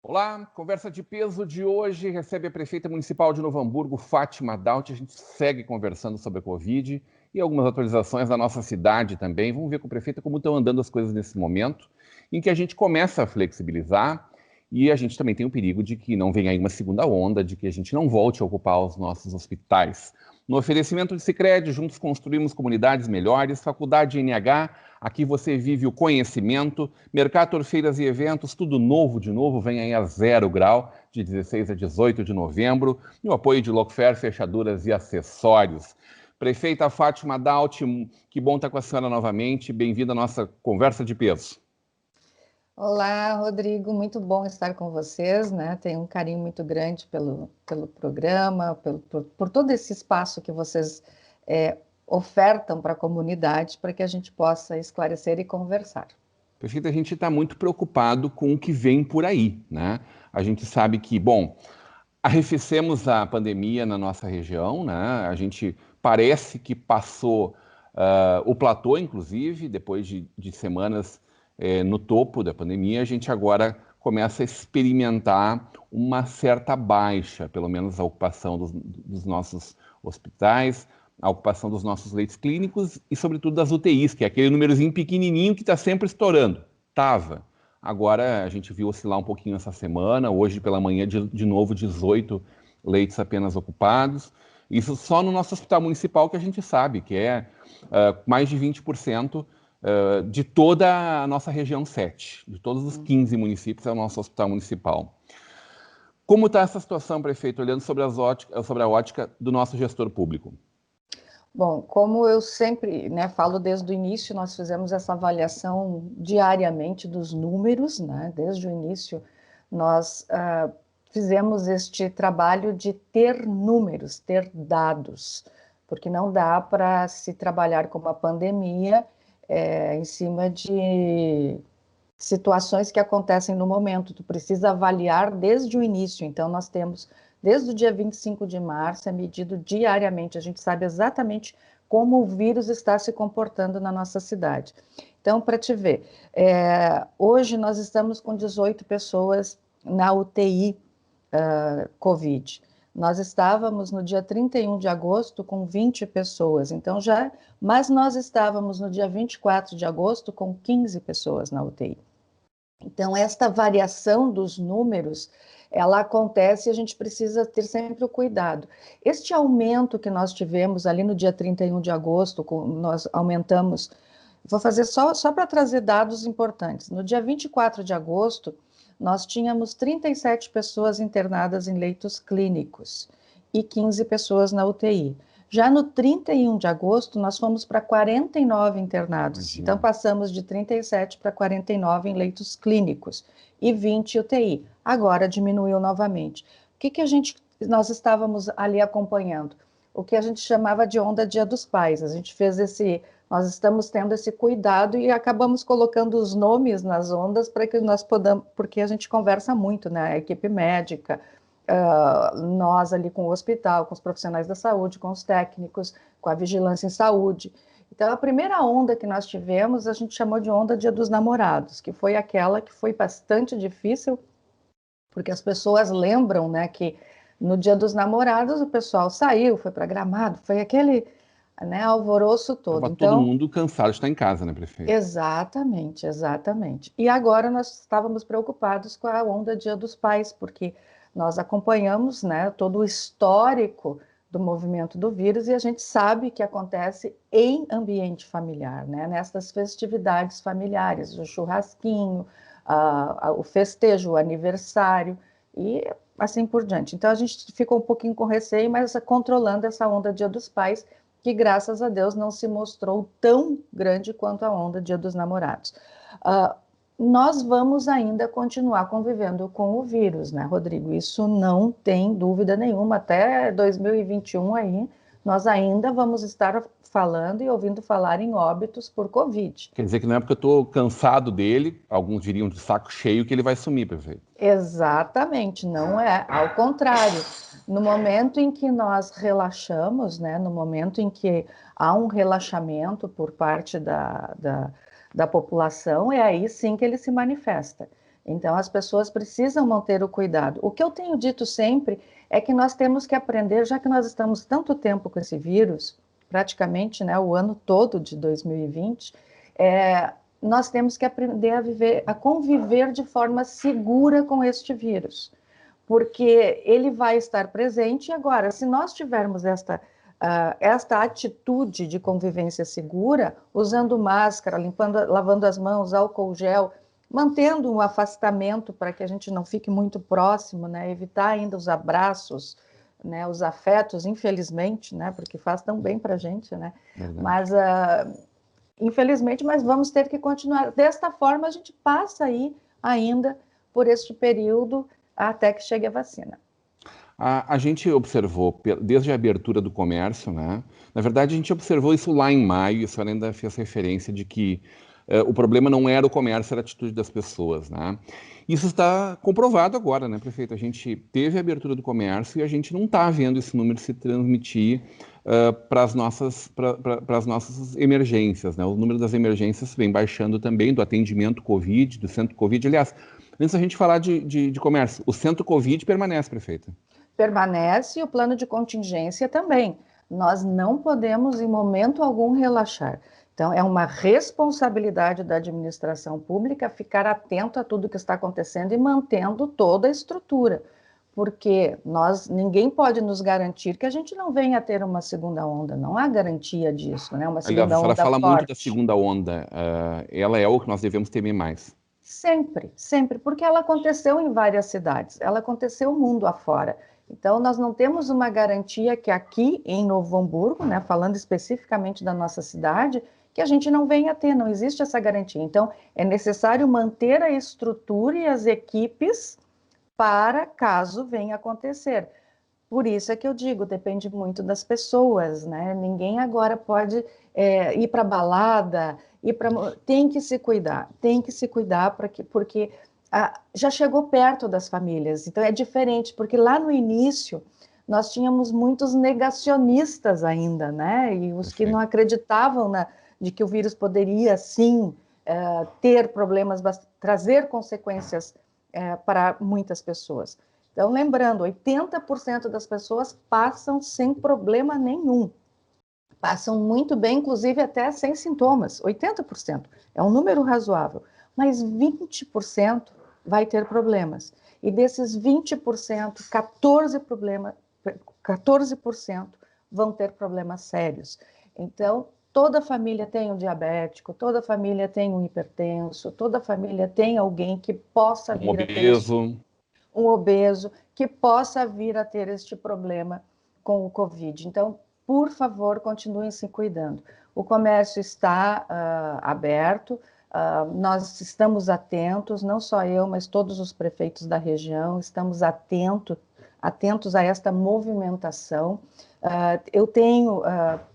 Olá, conversa de peso de hoje recebe a prefeita municipal de Novo Hamburgo, Fátima Daut. A gente segue conversando sobre a Covid e algumas atualizações da nossa cidade também. Vamos ver com a prefeita como estão andando as coisas nesse momento, em que a gente começa a flexibilizar e a gente também tem o perigo de que não venha aí uma segunda onda, de que a gente não volte a ocupar os nossos hospitais. No oferecimento de Sicredi, juntos construímos comunidades melhores. Faculdade NH, aqui você vive o conhecimento. Mercator, feiras e eventos, tudo novo de novo, vem aí a 0 grau, de 16 a 18 de novembro. E o apoio de Locfer, fechaduras e acessórios. Prefeita Fátima Daut, que bom estar com a senhora novamente. Bem-vinda à nossa conversa de peso. Olá, Rodrigo, muito bom estar com vocês, né? Tenho um carinho muito grande pelo programa, por todo esse espaço que vocês ofertam para a comunidade, para que a gente possa esclarecer e conversar. Perfeito, a gente está muito preocupado com o que vem por aí, né? A gente sabe que, bom, arrefecemos a pandemia na nossa região, né? A gente parece que passou o platô, inclusive, depois de semanas no topo da pandemia, a gente agora começa a experimentar uma certa baixa, pelo menos a ocupação dos nossos hospitais, a ocupação dos nossos leitos clínicos e, sobretudo, das UTIs, que é aquele númerozinho pequenininho que está sempre estourando. Tava. Agora a gente viu oscilar um pouquinho essa semana, hoje pela manhã de novo 18 leitos apenas ocupados. Isso só no nosso hospital municipal, que a gente sabe que é mais de 20% de toda a nossa região 7, de todos os 15 municípios é o nosso hospital municipal. Como está essa situação, prefeito, olhando sobre a ótica do nosso gestor público? Bom, como eu sempre falo desde o início, nós fizemos essa avaliação diariamente dos números, né? Desde o início nós fizemos este trabalho de ter números, ter dados, porque não dá para se trabalhar com uma pandemia em cima de situações que acontecem no momento. Tu precisa avaliar desde o início. Então, nós temos, desde o dia 25 de março, é medido diariamente. A gente sabe exatamente como o vírus está se comportando na nossa cidade. Então, para te ver, hoje nós estamos com 18 pessoas na UTI Covid. Nós estávamos no dia 31 de agosto com 20 pessoas, mas nós estávamos no dia 24 de agosto com 15 pessoas na UTI. Então, esta variação dos números, ela acontece e a gente precisa ter sempre o cuidado. Este aumento que nós tivemos ali no dia 31 de agosto, nós aumentamos, vou fazer só para trazer dados importantes. No dia 24 de agosto, nós tínhamos 37 pessoas internadas em leitos clínicos e 15 pessoas na UTI. Já no 31 de agosto, nós fomos para 49 internados. Imagina. Então, passamos de 37 para 49 em leitos clínicos e 20 UTI. Agora diminuiu novamente. O que nós estávamos ali acompanhando? O que a gente chamava de onda Dia dos Pais. Nós estamos tendo esse cuidado e acabamos colocando os nomes nas ondas para que nós podamos, porque a gente conversa muito, né? A equipe médica, nós ali com o hospital, com os profissionais da saúde, com os técnicos, com a vigilância em saúde. Então, a primeira onda que nós tivemos, a gente chamou de onda Dia dos Namorados, que foi aquela que foi bastante difícil, porque as pessoas lembram, né, que no Dia dos Namorados o pessoal saiu, foi para Gramado, foi aquele alvoroço todo. Estava todo mundo cansado de estar em casa, né, prefeito? Exatamente, exatamente. E agora nós estávamos preocupados com a onda Dia dos Pais, porque nós acompanhamos, né, todo o histórico do movimento do vírus e a gente sabe que acontece em ambiente familiar, né, nessas festividades familiares, o churrasquinho, o festejo, o aniversário e assim por diante. Então a gente ficou um pouquinho com receio, mas controlando essa onda Dia dos Pais, que graças a Deus não se mostrou tão grande quanto a onda Dia dos Namorados. Nós vamos ainda continuar convivendo com o vírus, né, Rodrigo? Isso não tem dúvida nenhuma. Até 2021 aí, nós ainda vamos estar falando e ouvindo falar em óbitos por Covid. Quer dizer que não é porque eu estou cansado dele, alguns diriam de saco cheio, que ele vai sumir, prefeito. Exatamente, não é. Ao contrário, no momento em que nós relaxamos, né, no momento em que há um relaxamento por parte da população, é aí sim que ele se manifesta. Então, as pessoas precisam manter o cuidado. O que eu tenho dito sempre é que nós temos que aprender, já que nós estamos tanto tempo com esse vírus, praticamente, né, o ano todo de 2020, nós temos que aprender a viver, a conviver de forma segura com este vírus, porque ele vai estar presente. E agora, se nós tivermos esta atitude de convivência segura, usando máscara, lavando as mãos, álcool gel, mantendo um afastamento para que a gente não fique muito próximo, né? Evitar ainda os abraços, né? Os afetos, infelizmente, né? Porque faz tão bem para a gente, né? Mas infelizmente, mas vamos ter que continuar. Desta forma, a gente passa aí ainda por este período até que chegue a vacina. A gente observou, desde a abertura do comércio, né? Na verdade, a gente observou isso lá em maio, e a senhora ainda fez referência de que o problema não era o comércio, era a atitude das pessoas, né? Isso está comprovado agora, né, prefeito? A gente teve a abertura do comércio e a gente não está vendo esse número se transmitir para as nossas emergências, né? O número das emergências vem baixando também, do atendimento Covid, do centro Covid. Aliás, antes da gente falar de comércio, o centro Covid permanece, prefeita? Permanece e o plano de contingência também. Nós não podemos, em momento algum, relaxar. Então, é uma responsabilidade da administração pública ficar atento a tudo que está acontecendo e mantendo toda a estrutura, porque ninguém pode nos garantir que a gente não venha a ter uma segunda onda, não há garantia disso, né? Uma Aliás, a segunda senhora onda fala muito da forte. segunda onda, ela é o que nós devemos temer mais. Sempre, sempre, porque ela aconteceu em várias cidades, ela aconteceu o mundo afora. Então, nós não temos uma garantia que aqui em Novo Hamburgo, né, falando especificamente da nossa cidade, que a gente não venha a ter, não existe essa garantia. Então, é necessário manter a estrutura e as equipes para caso venha acontecer. Por isso é que eu digo, depende muito das pessoas, né? Ninguém agora pode ir para balada, tem que se cuidar porque já chegou perto das famílias. Então é diferente, porque lá no início nós tínhamos muitos negacionistas ainda, né? E os que não acreditavam de que o vírus poderia sim ter problemas, trazer consequências para muitas pessoas. Então, lembrando, 80% das pessoas passam sem problema nenhum. Passam muito bem, inclusive até sem sintomas. 80% é um número razoável. Mas 20% vai ter problemas. E desses 20%, 14% vão ter problemas sérios. Então, toda família tem um diabético, toda família tem um hipertenso, toda família tem alguém que possa vir a ter um obeso, que possa vir a ter este problema com o Covid. Então, por favor, continuem se cuidando. O comércio está aberto, nós estamos atentos, não só eu, mas todos os prefeitos da região, estamos atentos a esta movimentação. Eu tenho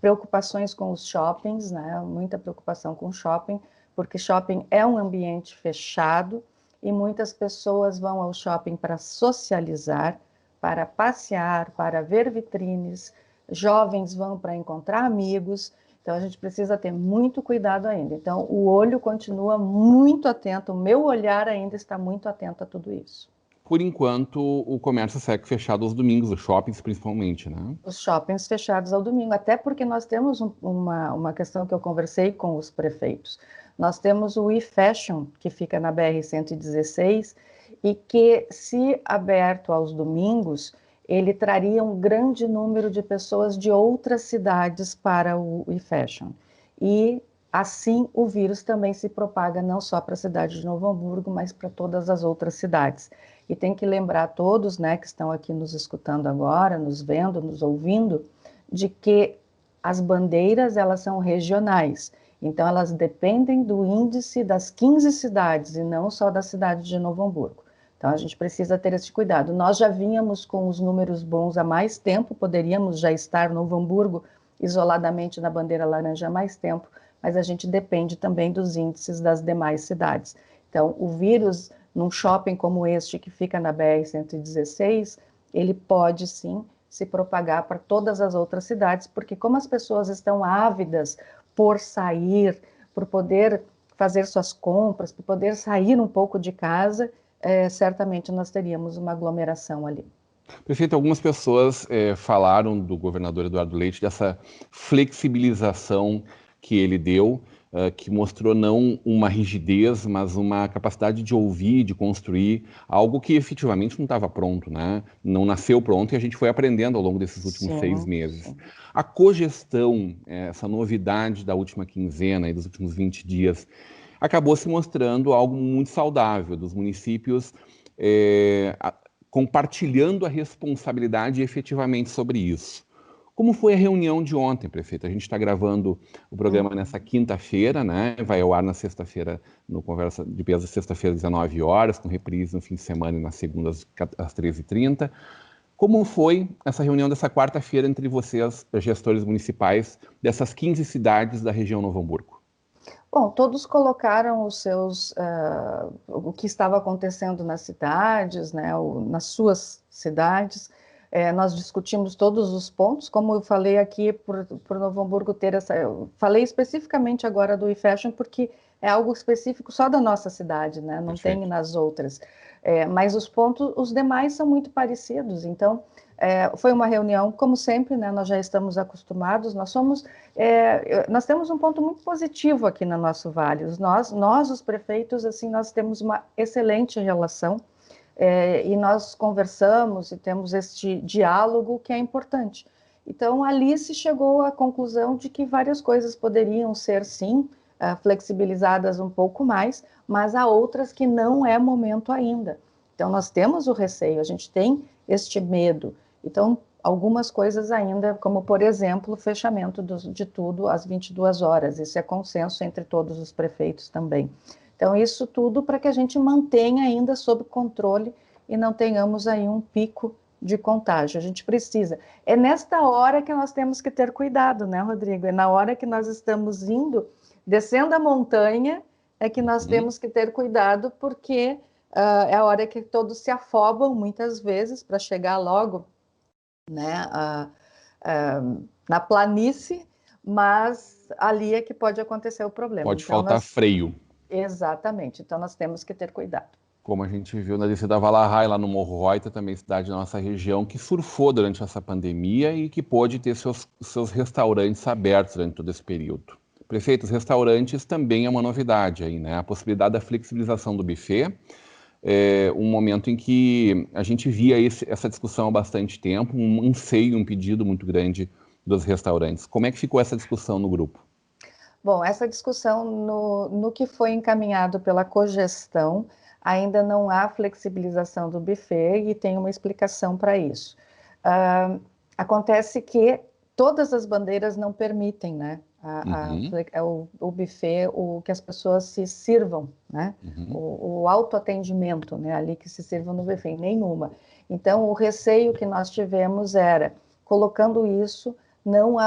preocupações com os shoppings, né? Muita preocupação com o shopping, porque shopping é um ambiente fechado, e muitas pessoas vão ao shopping para socializar, para passear, para ver vitrines, jovens vão para encontrar amigos, então a gente precisa ter muito cuidado ainda. Então o olho continua muito atento, o meu olhar ainda está muito atento a tudo isso. Por enquanto, o comércio segue fechado aos domingos, os shoppings principalmente, né? Os shoppings fechados ao domingo, até porque nós temos uma questão que eu conversei com os prefeitos. Nós temos o eFashion, que fica na BR-116, e que, se aberto aos domingos, ele traria um grande número de pessoas de outras cidades para o eFashion. E, assim, o vírus também se propaga não só para a cidade de Novo Hamburgo, mas para todas as outras cidades. E tem que lembrar a todos, né, que estão aqui nos escutando agora, nos vendo, nos ouvindo, de que as bandeiras, elas são regionais. Então, elas dependem do índice das 15 cidades e não só da cidade de Novo Hamburgo. Então, a gente precisa ter esse cuidado. Nós já vínhamos com os números bons há mais tempo, poderíamos já estar no Novo Hamburgo isoladamente na bandeira laranja há mais tempo, mas a gente depende também dos índices das demais cidades. Então, o vírus, num shopping como este, que fica na BR-116, ele pode sim se propagar para todas as outras cidades, porque como as pessoas estão ávidas por sair, por poder fazer suas compras, por poder sair um pouco de casa, certamente nós teríamos uma aglomeração ali. Prefeito, algumas pessoas falaram do governador Eduardo Leite dessa flexibilização que ele deu, que mostrou não uma rigidez, mas uma capacidade de ouvir, de construir algo que efetivamente não estava pronto, né? Não nasceu pronto e a gente foi aprendendo ao longo desses últimos 6 meses. Sim. A cogestão, essa novidade da última quinzena e dos últimos 20 dias, acabou se mostrando algo muito saudável dos municípios compartilhando a responsabilidade efetivamente sobre isso. Como foi a reunião de ontem, prefeito? A gente está gravando o programa nessa quinta-feira, né? Vai ao ar na sexta-feira, no Conversa de Peso, sexta-feira, às 19 horas, com reprise no fim de semana e na segunda, às 13h30. Como foi essa reunião dessa quarta-feira entre vocês, gestores municipais, dessas 15 cidades da região Novo Hamburgo? Bom, todos colocaram o que estava acontecendo nas cidades, né, nas suas cidades. Nós discutimos todos os pontos, como eu falei aqui, por Novo Hamburgo ter essa... Eu falei especificamente agora do eFashion, porque é algo específico só da nossa cidade, né, não tem nas outras. Mas os pontos, os demais são muito parecidos, então... foi uma reunião, como sempre, né, nós já estamos acostumados, nós temos um ponto muito positivo aqui no nosso Vale, nós os prefeitos, assim, nós temos uma excelente relação, e nós conversamos e temos este diálogo que é importante. Então, ali se chegou à conclusão de que várias coisas poderiam ser, sim, flexibilizadas um pouco mais, mas há outras que não é momento ainda. Então, nós temos o receio, a gente tem este medo. Então, algumas coisas ainda, como, por exemplo, o fechamento de tudo às 22 horas. Isso é consenso entre todos os prefeitos também. Então, isso tudo para que a gente mantenha ainda sob controle e não tenhamos aí um pico de contágio. A gente precisa. É nesta hora que nós temos que ter cuidado, né, Rodrigo? É na hora que nós estamos descendo a montanha, é que nós temos que ter cuidado, porque é a hora que todos se afobam, muitas vezes, para chegar logo, né, na planície, mas ali é que pode acontecer o problema. Pode então, faltar freio. Exatamente, então nós temos que ter cuidado. Como a gente viu na descida da Valahai, lá no Morro Reuter, também cidade da nossa região, que surfou durante essa pandemia e que pôde ter seus restaurantes abertos durante todo esse período. Prefeito, os restaurantes também é uma novidade aí, né? A possibilidade da flexibilização do buffet, um momento em que a gente via essa discussão há bastante tempo, um anseio, um pedido muito grande dos restaurantes. Como é que ficou essa discussão no grupo? Bom, essa discussão no que foi encaminhado pela cogestão, ainda não há flexibilização do buffet e tem uma explicação para isso. Acontece que todas as bandeiras não permitem, né, o buffet, que as pessoas se sirvam, né, o autoatendimento, né, ali que se sirvam no buffet, nenhuma. Então, o receio que nós tivemos era, colocando isso, não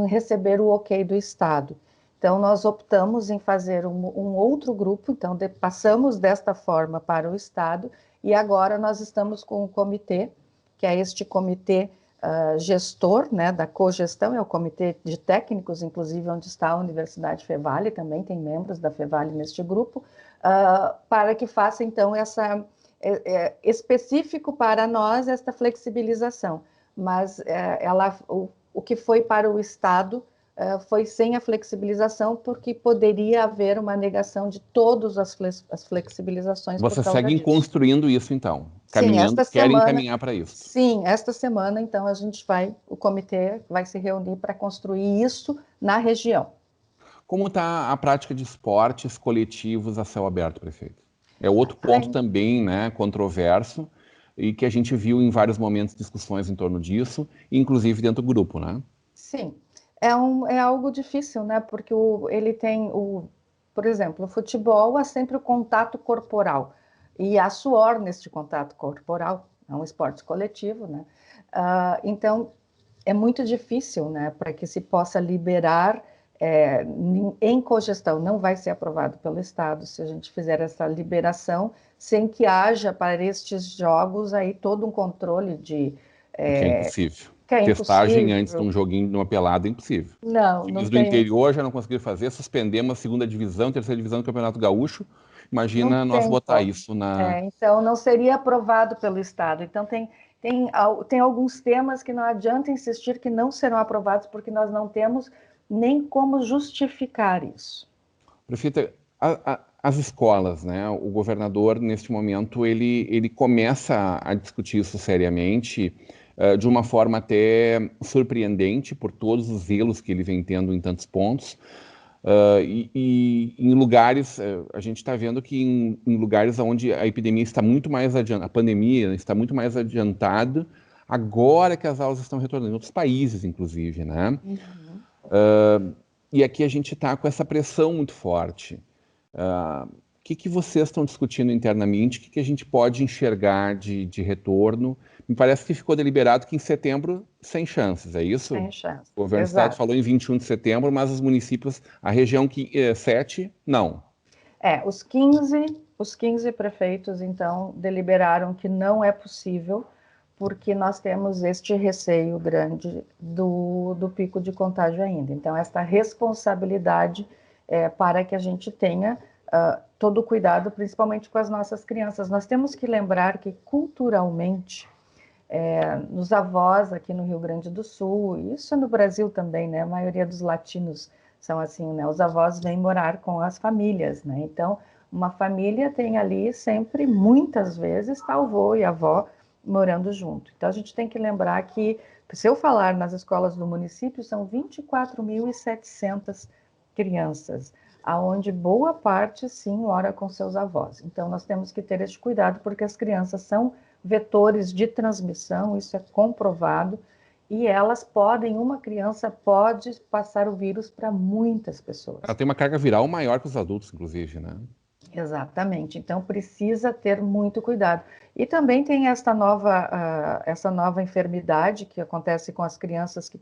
receber o ok do Estado. Então, nós optamos em fazer um outro grupo, então passamos desta forma para o Estado, e agora nós estamos com o comitê, que é este comitê gestor, né, da cogestão, é o comitê de técnicos, inclusive onde está a Universidade Fevale, também tem membros da Fevale neste grupo, para que faça, então, específico para nós esta flexibilização. Mas o que foi para o Estado foi sem a flexibilização, porque poderia haver uma negação de todas as flexibilizações. Vocês seguem construindo isso, então? Caminhando, sim, querem caminhar para isso? Sim, esta semana, então, o comitê vai se reunir para construir isso na região. Como está a prática de esportes coletivos a céu aberto, prefeito? É outro ponto também, né, controverso, e que a gente viu em vários momentos discussões em torno disso, inclusive dentro do grupo, né? Sim, é algo difícil, né? Porque ele tem por exemplo, o futebol é sempre o contato corporal. e há suor neste contato corporal, é um esporte coletivo, né? Então, é muito difícil, né, para que se possa liberar em cogestão. Não vai ser aprovado pelo Estado se a gente fizer essa liberação sem que haja para estes jogos aí todo um controle de... Que é impossível. que é Testagem antes de impossível. um joguinho, de uma pelada, é impossível. Não, não Times do tem, interior já não conseguiram fazer, suspendemos a segunda divisão, terceira divisão do Campeonato Gaúcho. não Imagina nós tem botar como. isso na... Então, não seria aprovado pelo Estado. Então, tem alguns temas que não adianta insistir que não serão aprovados, porque nós não temos nem como justificar isso. Prefeita, as escolas, né? O governador, neste momento, ele começa a discutir isso seriamente, de uma forma até surpreendente, por todos os zelos que ele vem tendo em tantos pontos. E em lugares, a gente está vendo que em lugares onde a epidemia está muito mais adiantada, a pandemia está muito mais adiantada, agora que as aulas estão retornando, em outros países, inclusive, né? Uhum. E aqui a gente está com essa pressão muito forte. O que vocês estão discutindo internamente? O que a gente pode enxergar de retorno? Me parece que ficou deliberado que em setembro, sem chances, é isso? Sem chance. O governo do estado Exato. falou em 21 de setembro, mas os municípios, a região 7, não. Os 15 prefeitos, então, deliberaram que não é possível, porque nós temos este receio grande do pico de contágio ainda. Então, esta responsabilidade para que a gente tenha todo o cuidado, principalmente com as nossas crianças. Nós temos que lembrar que, culturalmente, nos avós aqui no Rio Grande do Sul, isso é no Brasil também, né? A maioria dos latinos são assim, né? Os avós vêm morar com as famílias, né? Então, uma família tem ali sempre, muitas vezes, tá o avô e a avó morando junto. Então, a gente tem que lembrar que, se eu falar nas escolas do município, são 24.700 crianças, aonde boa parte, sim, mora com seus avós. Então, nós temos que ter esse cuidado, porque as crianças são vetores de transmissão, isso é comprovado, e uma criança pode passar o vírus para muitas Ela pessoas. tem uma carga viral maior que os adultos, inclusive, né? Exatamente, então precisa ter muito cuidado. E também tem essa nova enfermidade que acontece com as crianças que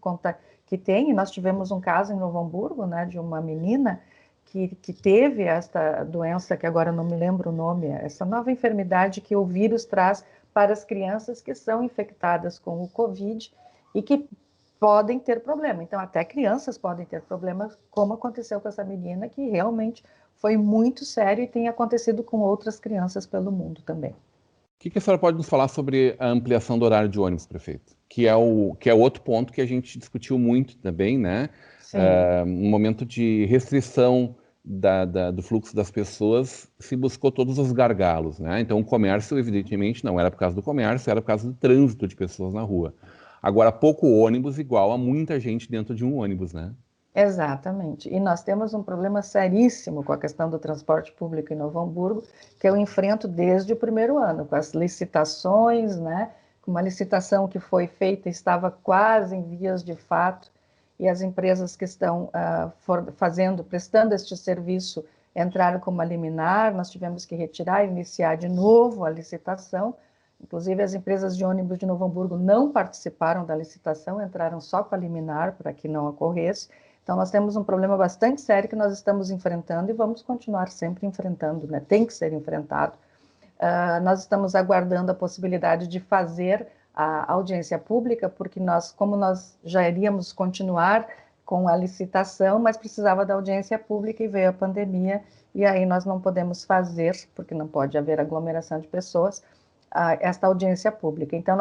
têm, nós tivemos um caso em Novo Hamburgo, né, de uma menina que teve esta doença, que agora não me lembro o nome, essa nova enfermidade que o vírus traz para as crianças que são infectadas com o Covid e que podem ter problema. Então, até crianças podem ter problemas, como aconteceu com essa menina, que realmente foi muito sério e tem acontecido com outras crianças pelo mundo também. O que a senhora pode nos falar sobre a ampliação do horário de ônibus, prefeito? Que é outro ponto que a gente discutiu muito também, né? Sim. No momento de restrição do fluxo das pessoas, se buscou todos os gargalos, né? Então, o comércio, evidentemente, não era por causa do comércio, era por causa do trânsito de pessoas na rua. Agora, pouco ônibus igual a muita gente dentro de um ônibus, né? Exatamente. E nós temos um problema seríssimo com a questão do transporte público em Novo Hamburgo, que eu enfrento desde o primeiro ano, com as licitações, né? Com uma licitação que foi feita, estava quase em vias de fato, e as empresas que estão prestando este serviço entraram com uma liminar, nós tivemos que retirar e iniciar de novo a licitação. Inclusive, as empresas de ônibus de Novo Hamburgo não participaram da licitação, entraram só com a liminar para que não ocorresse. Então, nós temos um problema bastante sério que nós estamos enfrentando e vamos continuar sempre enfrentando, né? Tem que ser enfrentado. Nós estamos aguardando a possibilidade de fazer a audiência pública, porque como nós já iríamos continuar com a licitação, mas precisava da audiência pública e veio a pandemia, e aí nós não podemos fazer, porque não pode haver aglomeração de pessoas, esta audiência pública. Então,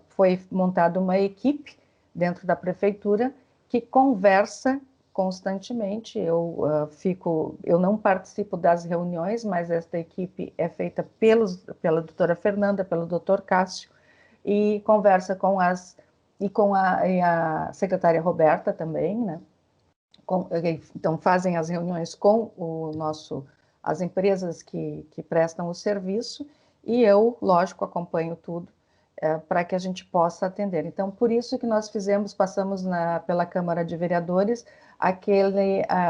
foi montada uma equipe dentro da prefeitura que conversa constantemente. Eu não participo das reuniões, mas esta equipe é feita pela doutora Fernanda, pelo doutor Cássio, e conversa com a secretária Roberta também, né? Então, fazem as reuniões com as empresas que prestam o serviço, e eu, lógico, acompanho tudo para que a gente possa atender. Então, por isso que passamos pela Câmara de Vereadores,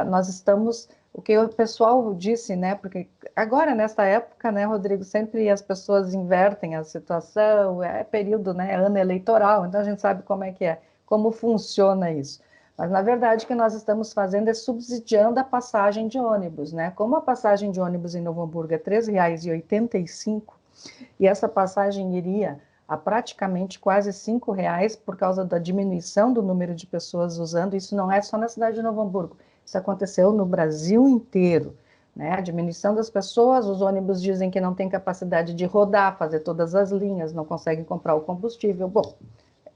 nós estamos o que o pessoal disse, né? Porque agora, nesta época, né, Rodrigo, sempre as pessoas invertem a situação, é período, né, ano eleitoral, então a gente sabe como é, como funciona isso. Mas, na verdade, o que nós estamos fazendo é subsidiando a passagem de ônibus, né? Como a passagem de ônibus em Novo Hamburgo é R$ 3,85, e essa passagem iria a praticamente quase R$ 5 por causa da diminuição do número de pessoas usando. Isso não é só na cidade de Novo Hamburgo, isso aconteceu no Brasil inteiro, né? A diminuição das pessoas, os ônibus dizem que não tem capacidade de rodar, fazer todas as linhas, não conseguem comprar o combustível. Bom,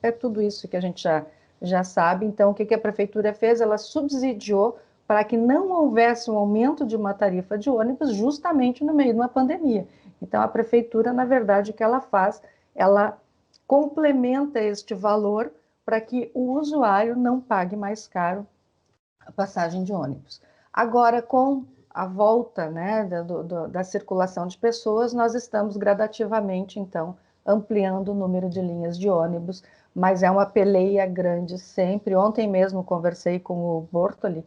é tudo isso que a gente já sabe. Então, o que a prefeitura fez? Ela subsidiou para que não houvesse um aumento de uma tarifa de ônibus justamente no meio de uma pandemia. Então, a prefeitura, na verdade, o que ela faz? Ela complementa este valor para que o usuário não pague mais caro a passagem de ônibus. Agora, com a volta, né, da circulação de pessoas, nós estamos gradativamente, então, ampliando o número de linhas de ônibus, mas é uma peleia grande sempre. Ontem mesmo conversei com o Bortoli,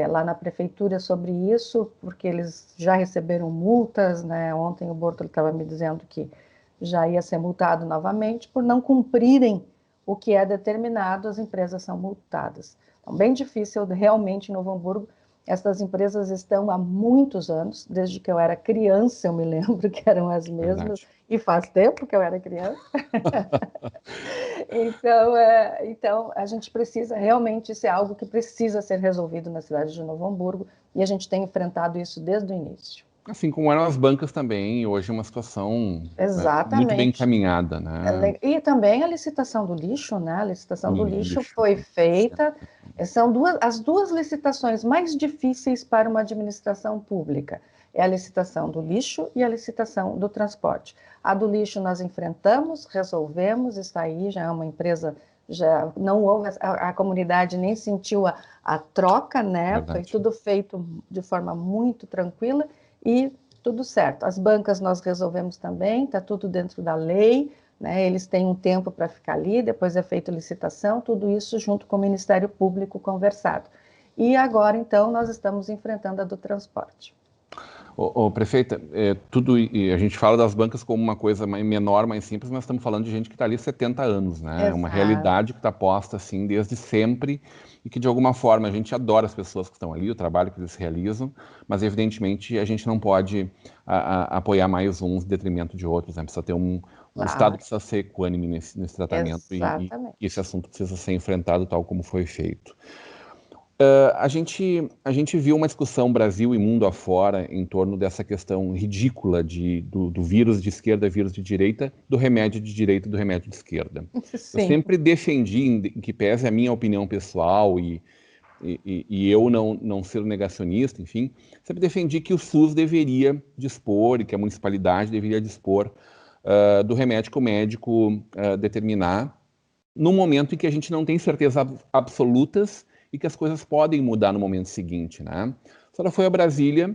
lá na prefeitura, sobre isso, porque eles já receberam multas, né? Ontem o Bortoli estava me dizendo que já ia ser multado novamente por não cumprirem o que é determinado, as empresas são multadas. Então, bem difícil realmente em Novo Hamburgo. Essas empresas estão há muitos anos, desde que eu era criança, eu me lembro que eram as mesmas, Verdade. e faz tempo que eu era criança. Então, a gente precisa, realmente, isso é algo que precisa ser resolvido na cidade de Novo Hamburgo, e a gente tem enfrentado isso desde o início. Assim como eram as bancas também, e hoje é uma situação muito bem Exatamente. encaminhada, né? E também a licitação do lixo, né? A licitação do lixo Lixo. foi feita. São as duas licitações mais difíceis para uma administração pública. É a licitação do lixo e a licitação do transporte. A do lixo nós enfrentamos, resolvemos, está aí, já é uma empresa, já não houve, a comunidade nem sentiu a troca, né? Foi Verdade. tudo feito de forma muito tranquila e tudo certo. As bancas nós resolvemos também, está tudo dentro da lei, né? Eles têm um tempo para ficar ali, depois é feita licitação, tudo isso junto com o Ministério Público conversado. E agora, então, nós estamos enfrentando a do transporte. Prefeita, tudo, e a gente fala das bancas como uma coisa menor, mais simples, mas estamos falando de gente que está ali há 70 anos, né? É uma Exato. realidade que está posta assim desde sempre e que de alguma forma a gente adora as pessoas que estão ali, o trabalho que eles realizam, mas evidentemente a gente não pode apoiar mais uns em detrimento de outros, né? Precisa ter o Estado Claro, precisa ser equânime nesse tratamento e esse exatamente. assunto precisa ser enfrentado tal como foi feito. A gente viu uma discussão Brasil e mundo afora em torno dessa questão ridícula do vírus de esquerda e vírus de direita, do remédio de direita e do remédio de esquerda. Eu Sim. sempre defendi, em que pese a minha opinião pessoal e eu não ser negacionista, enfim, sempre defendi que o SUS deveria dispor e que a municipalidade deveria dispor do remédio que o médico determinar no momento em que a gente não tem certezas absolutas e que as coisas podem mudar no momento seguinte, né? A senhora foi a Brasília,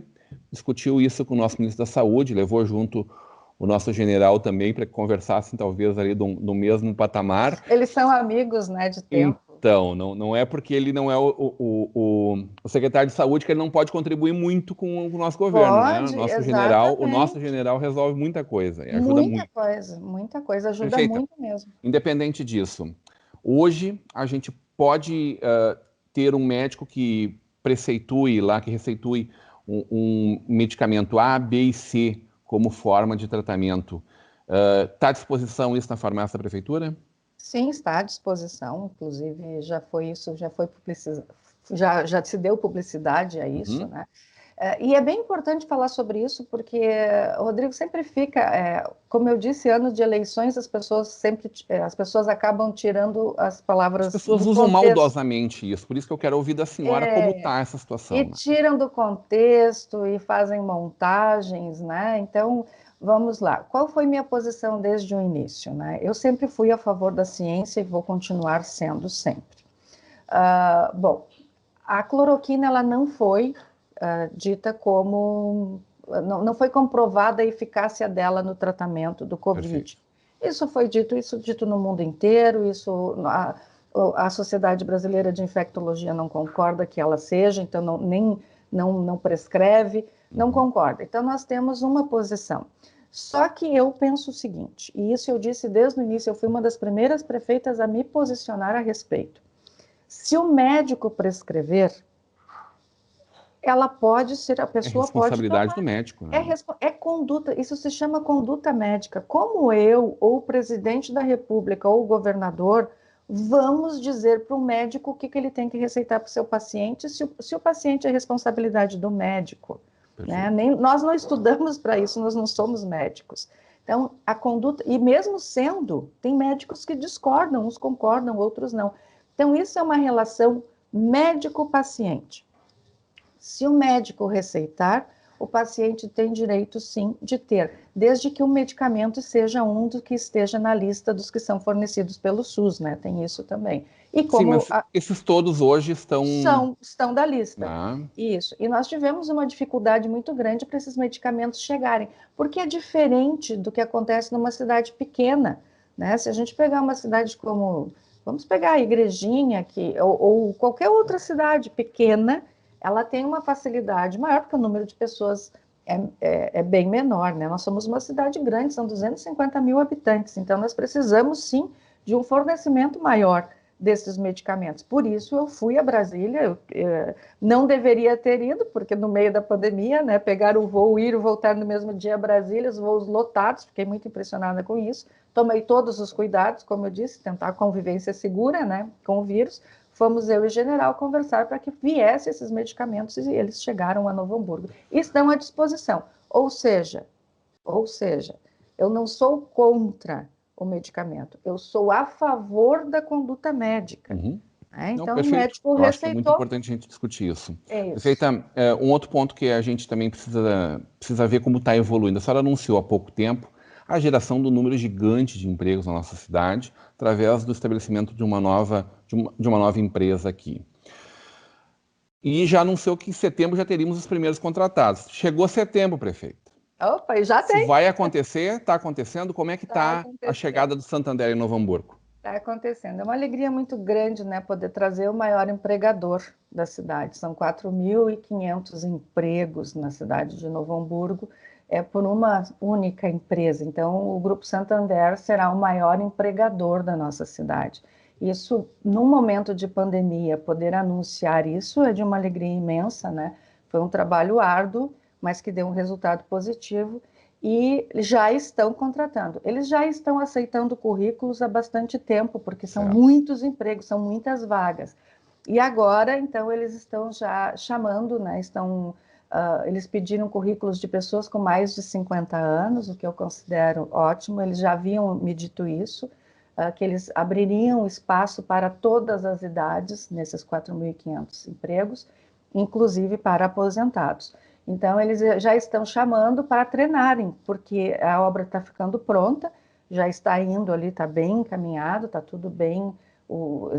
discutiu isso com o nosso ministro da Saúde, levou junto o nosso general também para que conversassem talvez ali do mesmo patamar. Eles são amigos, né, de tempo. Então, não é porque ele não é o secretário de saúde que ele não pode contribuir muito com o nosso governo, né? Pode, O nosso exatamente. general resolve muita coisa e ajuda muito. Muita coisa, ajuda Perfeita. muito mesmo. Independente disso, hoje a gente pode ter um médico que preceitue lá, que receitue um medicamento A, B e C como forma de tratamento. Está à disposição isso na farmácia da prefeitura? Sim, está à disposição, inclusive já foi isso, já foi publicidade, já se deu publicidade a isso, Uhum. né? E é bem importante falar sobre isso, porque o Rodrigo sempre fica, como eu disse, ano de eleições, as pessoas acabam tirando as As palavras pessoas do usam contexto. maldosamente isso, por isso que eu quero ouvir da senhora como É, está essa e situação, né? tiram do contexto e fazem montagens, né? Então, vamos lá. Qual foi minha posição desde o início, né? Eu sempre fui a favor da ciência e vou continuar sendo sempre. Bom, a cloroquina ela não foi dita como não foi comprovada a eficácia dela no tratamento do Covid. Perfeito. Isso dito no mundo inteiro, a Sociedade Brasileira de Infectologia não concorda que ela seja, então não prescreve, não concorda. Então, nós temos uma posição. Só que eu penso o seguinte, e isso eu disse desde o início, eu fui uma das primeiras prefeitas a me posicionar a respeito. Se o médico prescrever, ela pode ser, a pessoa pode responsabilidade do médico, né? É conduta, isso se chama conduta médica. Como eu, ou o presidente da República, ou o governador, vamos dizer para o médico o que ele tem que receitar para o seu paciente, se o paciente é responsabilidade do médico. Né? Nós não estudamos para isso, nós não somos médicos. Então, a conduta, e mesmo sendo, tem médicos que discordam, uns concordam, outros não. Então, isso é uma relação médico-paciente. Se o médico receitar, o paciente tem direito, sim, de ter, desde que o medicamento seja um dos que esteja na lista dos que são fornecidos pelo SUS, né? Tem isso também. E como sim, mas esses todos hoje estão da lista. Isso. E nós tivemos uma dificuldade muito grande para esses medicamentos chegarem, porque é diferente do que acontece numa cidade pequena, né? Se a gente pegar uma cidade como, vamos pegar a Igrejinha, ou qualquer outra cidade pequena, ela tem uma facilidade maior, porque o número de pessoas é bem menor, né? Nós somos uma cidade grande, são 250 mil habitantes, então nós precisamos, sim, de um fornecimento maior desses medicamentos. Por isso eu fui a Brasília, não deveria ter ido, porque no meio da pandemia, né, pegar o voo, ir e voltar no mesmo dia a Brasília, os voos lotados, fiquei muito impressionada com isso, tomei todos os cuidados, como eu disse, tentar a convivência segura, né, com o vírus. Fomos eu e o general conversar para que viessem esses medicamentos e eles chegaram a Novo Hamburgo. E estão à disposição. Ou seja, eu não sou contra o medicamento, eu sou a favor da conduta médica. Então, o médico receitou... Eu acho que é muito importante a gente discutir isso. Prefeita, um outro ponto que a gente também precisa ver como está evoluindo. A senhora anunciou há pouco tempo a geração do número gigante de empregos na nossa cidade, através do estabelecimento de uma nova empresa aqui. E já anunciou que em setembro já teríamos os primeiros contratados. Chegou setembro, prefeito. Opa, e já tem. Isso vai acontecer? Está acontecendo? Como é que está a chegada do Santander em Novo Hamburgo? Está acontecendo. É uma alegria muito grande, né, poder trazer o maior empregador da cidade. São 4.500 empregos na cidade de Novo Hamburgo, por uma única empresa. Então, o Grupo Santander será o maior empregador da nossa cidade. Isso, num momento de pandemia, poder anunciar isso é de uma alegria imensa, né? Foi um trabalho árduo, mas que deu um resultado positivo. E já estão contratando. Eles já estão aceitando currículos há bastante tempo, porque são muitos empregos, são muitas vagas. E agora, então, eles estão já chamando, né? Eles pediram currículos de pessoas com mais de 50 anos, o que eu considero ótimo. Eles já haviam me dito isso, que eles abririam espaço para todas as idades, nesses 4.500 empregos, inclusive para aposentados. Então, eles já estão chamando para treinarem, porque a obra está ficando pronta, já está indo ali, está bem encaminhado, está tudo bem.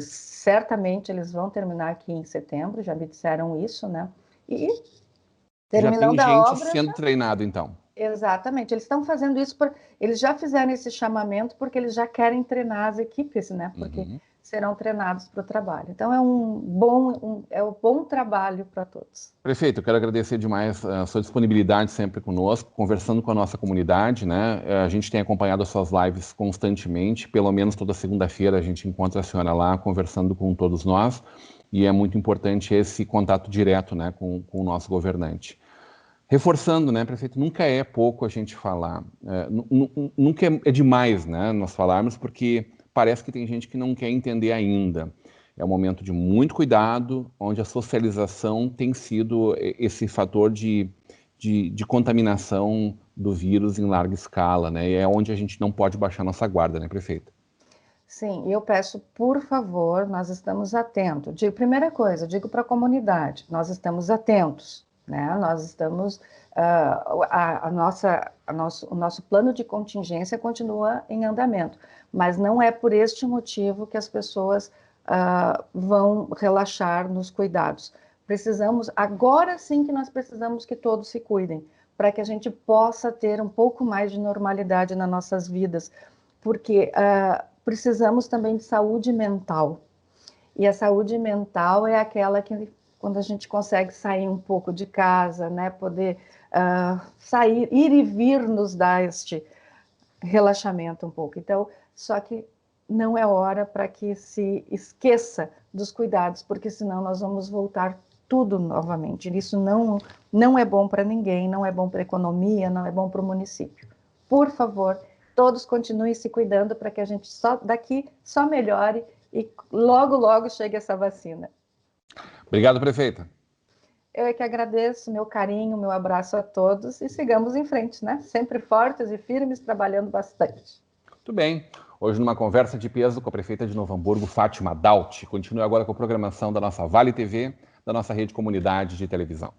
Certamente eles vão terminar aqui em setembro, já me disseram isso, né? E terminando a obra... Já tem gente sendo treinado, então. Exatamente, eles estão fazendo isso, eles já fizeram esse chamamento porque eles já querem treinar as equipes, né? Porque serão treinados para o trabalho. Então, é um bom trabalho para todos. Prefeito, eu quero agradecer demais a sua disponibilidade sempre conosco, conversando com a nossa comunidade, né? A gente tem acompanhado as suas lives constantemente, pelo menos toda segunda-feira a gente encontra a senhora lá conversando com todos nós, e é muito importante esse contato direto, né, com o nosso governante. Reforçando, né, prefeito, nunca é pouco a gente falar, nunca é demais, né, nós falarmos, porque parece que tem gente que não quer entender ainda. É um momento de muito cuidado, onde a socialização tem sido esse fator de contaminação do vírus em larga escala, né, e é onde a gente não pode baixar nossa guarda, né, prefeito? Sim, eu peço, por favor, nós estamos atentos. Primeira coisa, digo para a comunidade, nós estamos atentos. Né? Nós estamos, o nosso plano de contingência continua em andamento, mas não é por este motivo que as pessoas vão relaxar nos cuidados. Agora sim que nós precisamos que todos se cuidem, para que a gente possa ter um pouco mais de normalidade nas nossas vidas, porque precisamos também de saúde mental, e a saúde mental é aquela que quando a gente consegue sair um pouco de casa, né, poder sair, ir e vir nos dá este relaxamento um pouco. Então, só que não é hora para que se esqueça dos cuidados, porque senão nós vamos voltar tudo novamente. Isso não é bom para ninguém, não é bom para a economia, não é bom para o município. Por favor, todos continuem se cuidando para que a gente daqui só melhore e logo, logo chegue essa vacina. Obrigado, prefeita. Eu é que agradeço, meu carinho, meu abraço a todos e sigamos em frente, né? Sempre fortes e firmes, trabalhando bastante. Muito bem. Hoje, numa conversa de peso com a prefeita de Novo Hamburgo, Fátima Daut. Continue agora com a programação da nossa Vale TV, da nossa rede comunidade de televisão.